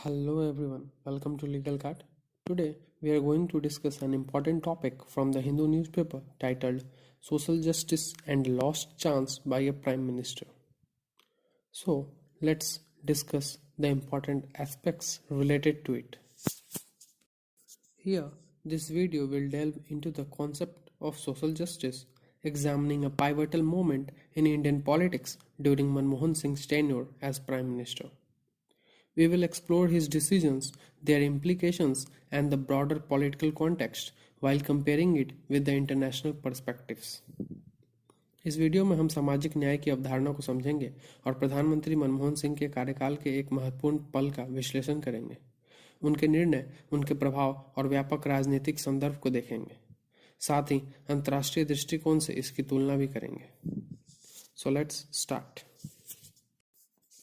Hello everyone, welcome to Legal Cat. Today we are going to discuss an important topic from the Hindu newspaper titled Social Justice and Lost Chance by a Prime Minister. So let's discuss the important aspects related to it. Here, this video will delve into the concept of social justice, examining a pivotal moment in Indian politics during Manmohan Singh's tenure as Prime Minister. We will explore his decisions, their implications, and the broader political context while comparing it with the international perspectives. इस video में हम सामाजिक न्याय की अवधारणा को समझेंगे और प्रधानमंत्री मनमोहन सिंह के कार्यकाल के एक महत्वपूर्ण पल का विश्लेषण करेंगे। उनके निर्णय, उनके प्रभाव और व्यापक राजनीतिक संदर्भ को देखेंगे। साथ ही अंतर्राष्ट्रीय दृष्टिकोण से इसकी तुलना भी करेंगे। So let's start.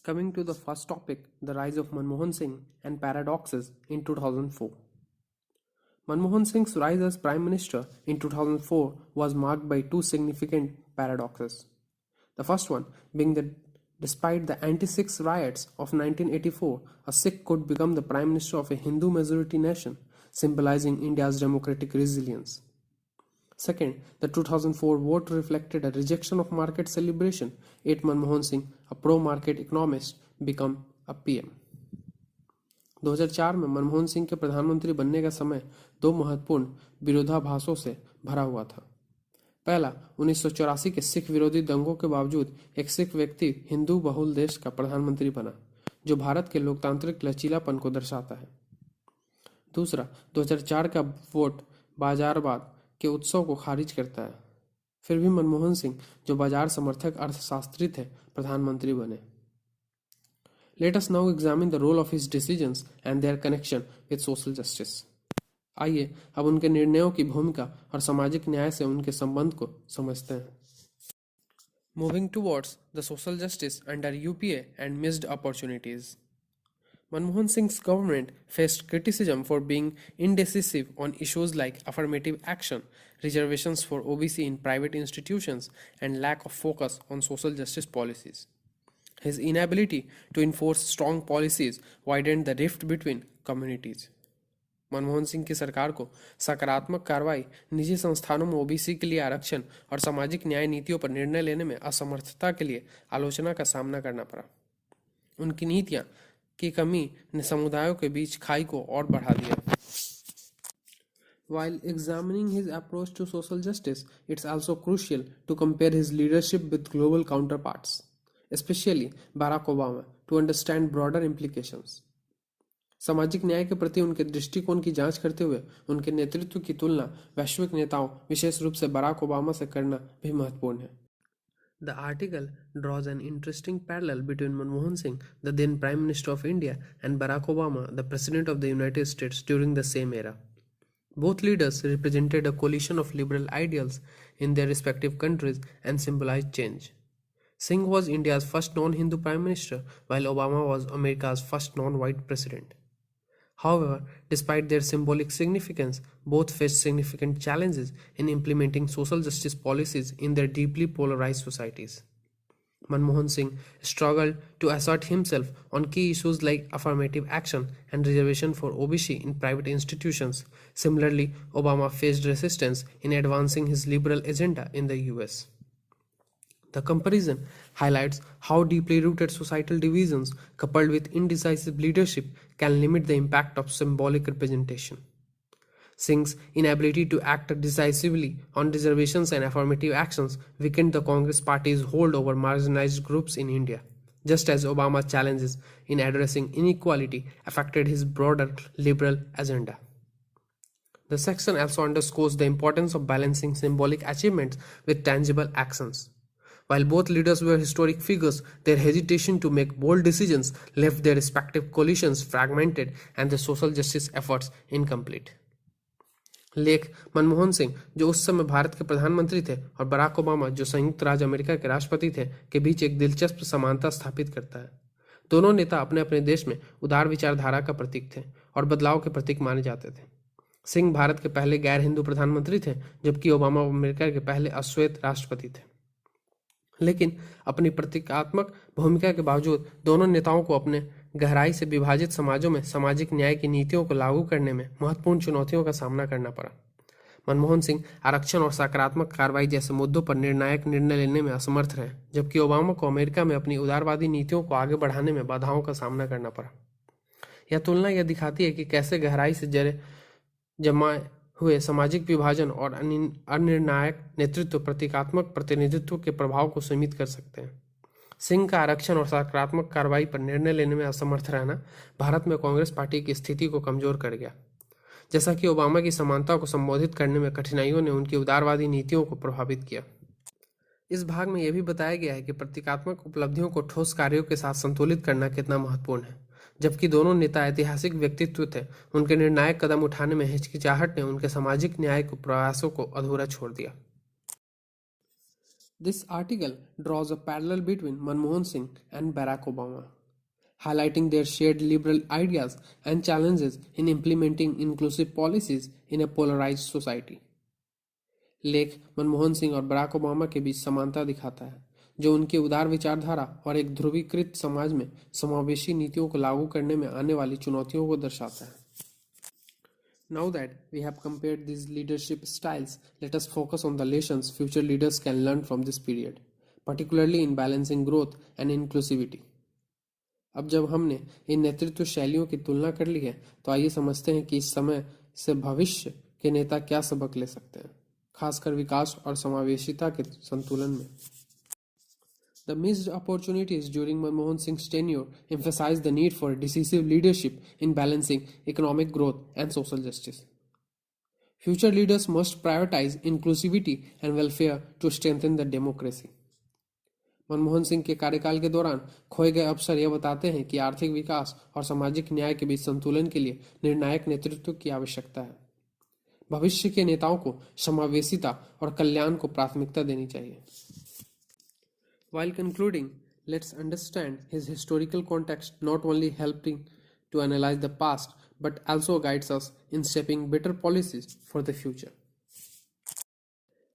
Coming to the first topic, the rise of Manmohan Singh and paradoxes in 2004. Manmohan Singh's rise as Prime Minister in 2004 was marked by two significant paradoxes. The first one being that despite the anti-Sikh riots of 1984, a Sikh could become the Prime Minister of a Hindu majority nation, symbolizing India's democratic resilience. Second, the 2004 vote reflected a rejection of market celebration, yet Manmohan Singh, a pro-market economist, became a PM. 2004 में मनमोहन सिंह के प्रधानमंत्री बनने का समय दो महत्वपूर्ण विरोधाभासों से भरा हुआ था। पहला, 1984 के सिख विरोधी दंगों के बावजूद एक सिख व्यक्ति हिंदू बहुल देश का प्रधानमंत्री बना, जो भारत के लोकतांत्रिक लचीलापन को दर्शाता है। दूसरा, 2004 का वोट बाजारवाद के उत्सव को खारिज करता है। फिर भी मनमोहन सिंह, जो बाजार समर्थक अर्थशास्त्री थे, प्रधानमंत्री बने। Let us now examine the role of his decisions and their connection with social justice. आइए अब उनके निर्णयों की भूमिका और सामाजिक न्याय से उनके संबंध को समझते हैं। Moving towards the social justice under UPA and missed opportunities. Manmohan Singh's government faced criticism for being indecisive on issues like affirmative action, reservations for OBC in private institutions, and lack of focus on social justice policies. His inability to enforce strong policies widened the rift between communities. Manmohan Singh की सरकार को सकारात्मक कार्रवाई, निजी संस्थानों में OBC के लिए आरक्षण और सामाजिक न्याय नीतियों पर निर्णय लेने में असमर्थता के लिए आलोचना का सामना करना पड़ा। उनकी नीतियां की कमी ने समुदायों के बीच खाई को और बढ़ा दिया। While examining his approach to social justice, it's also crucial to compare his leadership with global counterparts, especially Barack Obama, to understand broader implications. सामाजिक न्याय के प्रति उनके दृष्टिकोण की जांच करते हुए उनके नेतृत्व की तुलना वैश्विक नेताओं, विशेष रूप से बराक ओबामा से करना भी महत्वपूर्ण है। The article draws an interesting parallel between Manmohan Singh, the then Prime Minister of India, and Barack Obama, the President of the United States during the same era. Both leaders represented a coalition of liberal ideals in their respective countries and symbolized change. Singh was India's first non-Hindu Prime Minister, while Obama was America's first non-white president. However, despite their symbolic significance, both faced significant challenges in implementing social justice policies in their deeply polarized societies. Manmohan Singh struggled to assert himself on key issues like affirmative action and reservation for OBC in private institutions. Similarly, Obama faced resistance in advancing his liberal agenda in the US. The comparison highlights how deeply rooted societal divisions coupled with indecisive leadership can limit the impact of symbolic representation. Singh's inability to act decisively on reservations and affirmative actions weakened the Congress party's hold over marginalized groups in India, just as Obama's challenges in addressing inequality affected his broader liberal agenda. The section also underscores the importance of balancing symbolic achievements with tangible actions. While both leaders were historic figures, their hesitation to make bold decisions left their respective coalitions fragmented and their social justice efforts incomplete. लेख मनमोहन सिंह, जो उस समय भारत के प्रधानमंत्री थे, और Barack Obama, जो संयुक्त राज्य अमेरिका के राष्ट्रपति थे, के बीच एक दिलचस्प समानता स्थापित करता है। दोनों नेता अपने अपने देश में उदार विचारधारा का प्रतीक थे और बदलाव के प्रतीक माने जाते थे। सिंह भारत के पहले गैर हिंदू प्रधानमंत्री थे, जबकि ओबामा अमेरिका के पहले अश्वेत राष्ट्रपति थे। लेकिन अपनी प्रतीकात्मक भूमिका के बावजूद दोनों नेताओं को अपने गहराई से विभाजित समाजों में सामाजिक न्याय की नीतियों को लागू करने में महत्वपूर्ण चुनौतियों का सामना करना पड़ा। मनमोहन सिंह आरक्षण और सकारात्मक कार्रवाई जैसे मुद्दों पर निर्णायक निर्णय लेने में असमर्थ रहे, जबकि ओबामा को अमेरिका में अपनी उदारवादी नीतियों को आगे बढ़ाने में बाधाओं का सामना करना पड़ा। यह तुलना यह दिखाती है कि कैसे गहराई से जमाए हुए सामाजिक विभाजन और अनिर्णायक नेतृत्व प्रतीकात्मक प्रतिनिधित्व के प्रभाव को सीमित कर सकते हैं। सिंह का आरक्षण और सकारात्मक कार्रवाई पर निर्णय लेने में असमर्थ रहना भारत में कांग्रेस पार्टी की स्थिति को कमजोर कर गया, जैसा कि ओबामा की समानता को संबोधित करने में कठिनाइयों ने उनकी उदारवादी नीतियों को प्रभावित किया। इस भाग में यह भी बताया गया है कि प्रतीकात्मक उपलब्धियों को ठोस कार्यों के साथ संतुलित करना कितना महत्वपूर्ण है। जबकि दोनों नेता ऐतिहासिक व्यक्तित्व थे, उनके निर्णायक कदम उठाने में हिचकिचाहट ने उनके सामाजिक न्याय के प्रयासों को अधूरा छोड़ दिया। This article draws a parallel between Manmohan Singh and Barack Obama, highlighting their shared liberal ideas and challenges in implementing inclusive policies in a polarized society. लेख मनमोहन सिंह और बराक ओबामा के बीच समानता दिखाता है, जो उनकी उदार विचारधारा और एक ध्रुवीकृत समाज में समावेशी नीतियों को लागू करने में आने वाली चुनौतियों को दर्शाता है। Now that we have compared these leadership styles, let us focus on the lessons future leaders can learn from this period, particularly in balancing growth and inclusivity. अब जब हमने इन नेतृत्व शैलियों की तुलना कर ली है, तो आइए समझते हैं कि इस समय से भविष्य के नेता क्या सबक ले सकते हैं, खासकर विकास और समावेशिता के संतुलन में। The missed opportunities during Manmohan Singh's tenure emphasized the need for decisive leadership in balancing economic growth and social justice. Future leaders must prioritize inclusivity and welfare to strengthen the democracy. Manmohan Singh के कार्यकाल के दौरान खोए गए अवसर यह बताते हैं कि आर्थिक विकास और सामाजिक न्याय के बीच संतुलन के लिए निर्णायक नेतृत्व की आवश्यकता है। भविष्य के नेताओं को समावेशिता और कल्याण को प्राथमिकता देनी चाहिए। While concluding, let's understand his historical context not only helping to analyze the past but also guides us in shaping better policies for the future.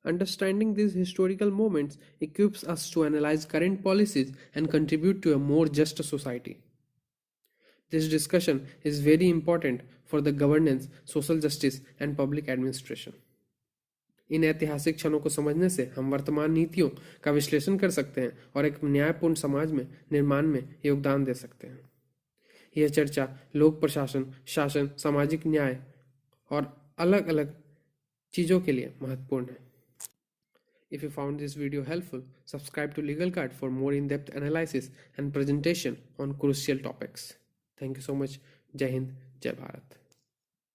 Understanding these historical moments equips us to analyze current policies and contribute to a more just society. This discussion is very important for the governance, social justice, and public administration. इन ऐतिहासिक क्षणों को समझने से हम वर्तमान नीतियों का विश्लेषण कर सकते हैं और एक न्यायपूर्ण समाज में निर्माण में योगदान दे सकते हैं। यह चर्चा लोक प्रशासन, शासन, सामाजिक न्याय और अलग अलग चीज़ों के लिए महत्वपूर्ण है। If you found this video helpful, subscribe to Legal Card for more in-depth analysis and presentation on crucial topics. Thank you so much. जय हिंद, जय भारत।